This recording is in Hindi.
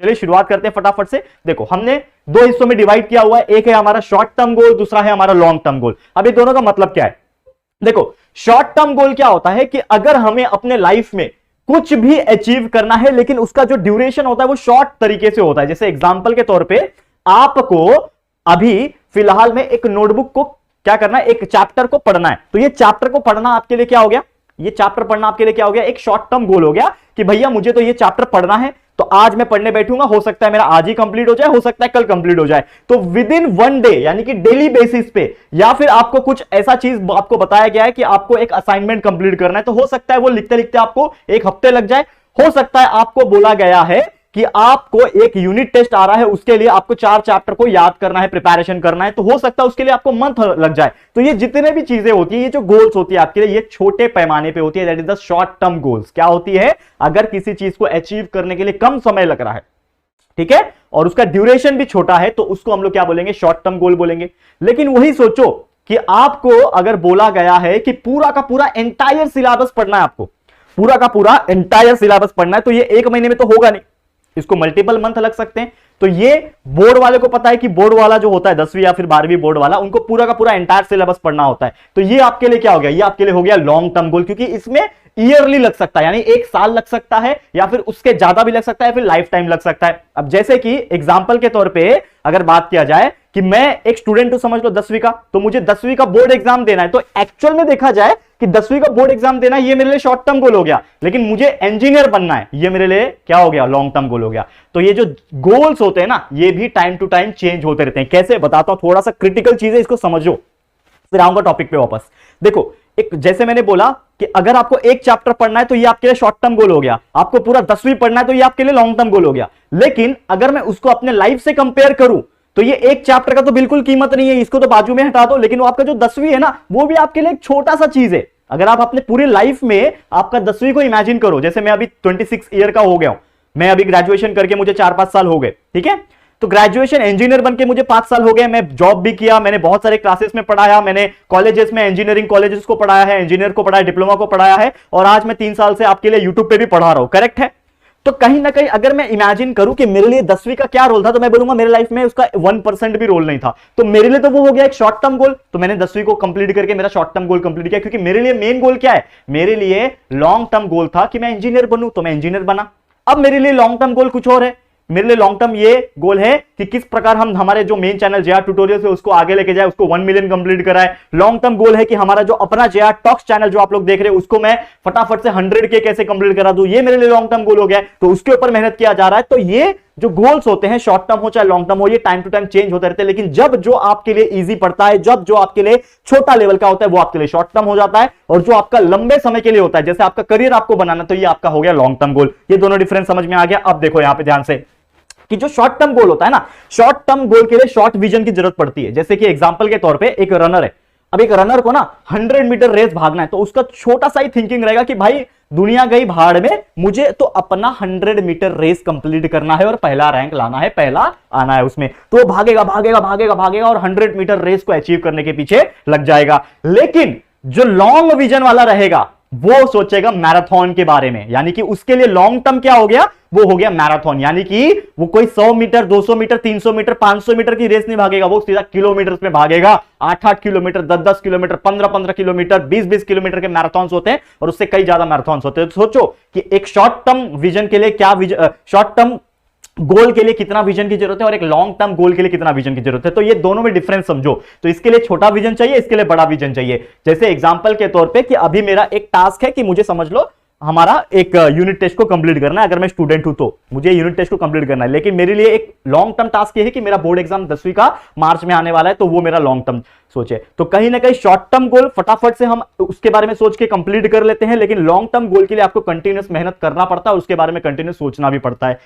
चलिए शुरुआत करते हैं फटाफट से। देखो हमने दो हिस्सों में डिवाइड किया हुआ है, एक है हमारा शॉर्ट टर्म गोल, दूसरा है हमारा लॉन्ग टर्म गोल। अब ये दोनों का मतलब क्या है? देखो शॉर्ट टर्म गोल क्या होता है कि अगर हमें अपने लाइफ में कुछ भी अचीव करना है लेकिन उसका जो ड्यूरेशन होता है वो शॉर्ट तरीके से होता है। जैसे एग्जांपल के तौर पे आपको अभी फिलहाल में एक नोटबुक को क्या करना है, एक चैप्टर को पढ़ना है, तो ये चैप्टर को पढ़ना आपके लिए क्या हो गया, ये चैप्टर पढ़ना आपके लिए क्या हो गया, एक शॉर्ट टर्म गोल हो गया कि भैया मुझे तो ये चैप्टर पढ़ना है, तो आज मैं पढ़ने बैठूंगा, हो सकता है मेरा आज ही कंप्लीट हो जाए, हो सकता है कल कंप्लीट हो जाए। तो विद इन वन डे यानी कि डेली बेसिस पे, या फिर आपको कुछ ऐसा चीज आपको बताया गया है कि आपको एक असाइनमेंट कंप्लीट करना है, तो हो सकता है वो लिखते लिखते आपको एक हफ्ते लग जाए। हो सकता है आपको बोला गया है कि आपको एक यूनिट टेस्ट आ रहा है, उसके लिए आपको 4 चैप्टर को याद करना है, प्रिपरेशन करना है, तो हो सकता है उसके लिए आपको मंथ लग जाए। तो ये जितने भी चीजें होती है, ये जो गोल्स होती है आपके लिए, ये छोटे पैमाने पे होती है, that is the short term goals. क्या होती है? अगर किसी चीज को अचीव करने के लिए कम समय लग रहा है, ठीक है, और उसका ड्यूरेशन भी छोटा है, तो उसको हम लोग क्या बोलेंगे? शॉर्ट टर्म गोल बोलेंगे। लेकिन वही सोचो कि आपको अगर बोला गया है कि पूरा का पूरा एंटायर सिलेबस पढ़ना है, आपको पूरा का पूरा एंटायर सिलेबस पढ़ना है, तो ये एक महीने में तो होगा नहीं, इसको मल्टीपल मंथ लग सकते हैं। तो ये बोर्ड वाले को पता है कि बोर्ड वाला जो होता है 10वीं या फिर 12वीं बोर्ड वाला, उनको पूरा का पूरा एंटायर सिलेबस पढ़ना होता है। तो ये आपके लिए क्या हो गया? ये आपके लिए हो गया लॉन्ग टर्म गोल, क्योंकि इसमें ईयरली लग सकता है, यानी एक साल लग सकता है, या फिर उसके ज्यादा भी लग सकता है, फिर लाइफ टाइम लग सकता है। अब जैसे कि एग्जाम्पल के तौर पर अगर बात किया जाए कि मैं एक स्टूडेंट हूं, समझ लो 10वीं का, तो मुझे 10वीं का बोर्ड एग्जाम देना है, तो एक्चुअल में देखा जाए कि 10वीं का बोर्ड एग्जाम देना, ये मेरे लिए शॉर्ट टर्म गोल हो गया। लेकिन मुझे इंजीनियर बनना है, ये मेरे लिए क्या हो गया? लॉन्ग टर्म गोल हो गया। तो ये जो गोल्स होते हैं ना, ये भी टाइम टू टाइम चेंज होते रहते हैं। कैसे? बताता हूं, थोड़ा सा क्रिटिकल चीज है, इसको समझो, फिर आऊंगा टॉपिक पे वापस। देखो एक जैसे मैंने बोला कि अगर आपको एक चैप्टर पढ़ना है तो ये आपके लिए शॉर्ट टर्म गोल हो गया, आपको पूरा 10वीं पढ़ना है तो ये आपके लिए लॉन्ग टर्म गोल हो गया। लेकिन अगर मैं उसको अपने लाइफ से कंपेयर करूं तो ये एक चैप्टर का तो बिल्कुल कीमत नहीं है, इसको तो बाजू में हटा दो। लेकिन वो आपका जो 10वीं है ना, वो भी आपके लिए एक छोटा सा चीज है। अगर आप अपने पूरी लाइफ में आपका 10वीं को इमेजिन करो, जैसे मैं अभी 26 ईयर का हो गया हूं, मैं अभी ग्रेजुएशन करके मुझे 4-5 साल हो गए, ठीक है, तो ग्रेजुएशन इंजीनियर बनके मुझे 5 साल हो गए, मैं जॉब भी किया, मैंने बहुत सारे क्लासेस में पढ़ाया, मैंने कॉलेजेस में इंजीनियरिंग कॉलेजेस को पढ़ाया है, इंजीनियर को पढ़ाया, डिप्लोमा को पढ़ाया है, और आज मैं 3 साल से आपके लिए यूट्यूब पे भी पढ़ा रहा हूं, करेक्ट है? तो कहीं ना कहीं अगर मैं इमेजिन करूं कि मेरे लिए 10वीं का क्या रोल था, तो मैं बोलूंगा मेरे लाइफ में उसका 1% भी रोल नहीं था। तो मेरे लिए तो वो हो गया एक शॉर्ट टर्म गोल, तो मैंने 10वीं को कंप्लीट करके मेरा शॉर्ट टर्म गोल कंप्लीट किया, क्योंकि मेरे लिए मेन गोल क्या है? मेरे लिए लॉन्ग टर्म गोल था कि मैं इंजीनियर बनूं, तो मैं इंजीनियर बना। अब मेरे लिए लॉन्ग टर्म गोल कुछ और है, मेरे लिए लॉन्ग टर्म ये गोल है कि किस प्रकार हम हमारे जो मेन चैनल जेआर ट्यूटोरियल है उसको आगे लेके जाए, उसको 1 मिलियन कंप्लीट कराए। लॉन्ग टर्म गोल है कि हमारा जो अपना जेआर टॉक्स चैनल जो आप लोग देख रहे हैं उसको मैं फटाफट से 100K कैसे कंप्लीट करा दूं, ये मेरे लिए लॉन्ग टर्म गोल हो गया है, तो उसके ऊपर मेहनत किया जा रहा है। तो ये जो गोल्स होते हैं, शॉर्ट टर्म हो चाहे लॉन्ग टर्म हो, ये टाइम टू टाइम चेंज होते रहते हैं। लेकिन जब जो आपके लिए इजी पड़ता है, जब जो आपके लिए छोटा लेवल का होता है, वो आपके लिए शॉर्ट टर्म हो जाता है, और जो आपका लंबे समय के लिए होता है, जैसे आपका करियर आपको बनाना, तो ये आपका हो गया लॉन्ग टर्म गोल। ये दोनों डिफरेंस समझ में आ गया? अब देखो यहां पे ध्यान से कि जो शॉर्ट टर्म गोल होता है ना, शॉर्ट टर्म गोल के लिए शॉर्ट विजन की जरूरत पड़ती है। जैसे कि एग्जांपल के तौर पे एक रनर है, अब एक रनर को ना 100 मीटर रेस भागना है, तो उसका छोटा सा ही थिंकिंग रहेगा कि भाई दुनिया गई भाड़ में, मुझे तो अपना 100 मीटर रेस कंप्लीट करना है और पहला रैंक लाना है, पहला आना है उसमें। तो वो भागेगा भागेगा भागेगा भागेगा और 100 मीटर रेस को अचीव करने के पीछे लग जाएगा। लेकिन जो लॉन्ग विजन वाला रहेगा वो सोचेगा मैराथन के बारे में, यानी कि उसके लिए लॉन्ग टर्म क्या हो गया? वो हो गया मैराथन, यानी कि वो कोई 100 मीटर 200 मीटर 300 मीटर 500 मीटर की रेस नहीं भागेगा, वो सीधा किलोमीटर में भागेगा। 8-8 किलोमीटर 10-10 किलोमीटर 15-15 किलोमीटर 20-20 किलोमीटर के मैराथन होते हैं, और उससे कई ज्यादा मैराथन होते हैं। तो सोचो कि एक शॉर्ट टर्म विजन के लिए क्या शॉर्ट टर्म गोल के लिए कितना विजन की जरूरत है और एक लॉन्ग टर्म गोल के लिए कितना विजन की जरूरत है। तो ये दोनों में डिफरेंस समझो। तो इसके लिए छोटा विजन चाहिए, इसके लिए बड़ा विजन चाहिए। जैसे एग्जांपल के तौर पे कि अभी मेरा एक टास्क है कि मुझे समझ लो हमारा एक यूनिट टेस्ट को कंप्लीट करना है, अगर मैं स्टूडेंट हूं तो मुझे यूनिट टेस्ट को कंप्लीट करना है। लेकिन मेरे लिए एक लॉन्ग टर्म टास्क ये है कि मेरा बोर्ड एग्जाम 10वीं का मार्च में आने वाला है, तो वो मेरा लॉन्ग टर्म सोचे। तो कहीं ना कहीं शॉर्ट टर्म गोल फटाफट से हम उसके बारे में सोच के कंप्लीट कर लेते हैं, लेकिन लॉन्ग टर्म गोल के लिए आपको कंटिन्यूअस मेहनत करना पड़ता है और उसके बारे में कंटिन्यूअस सोचना भी पड़ता है।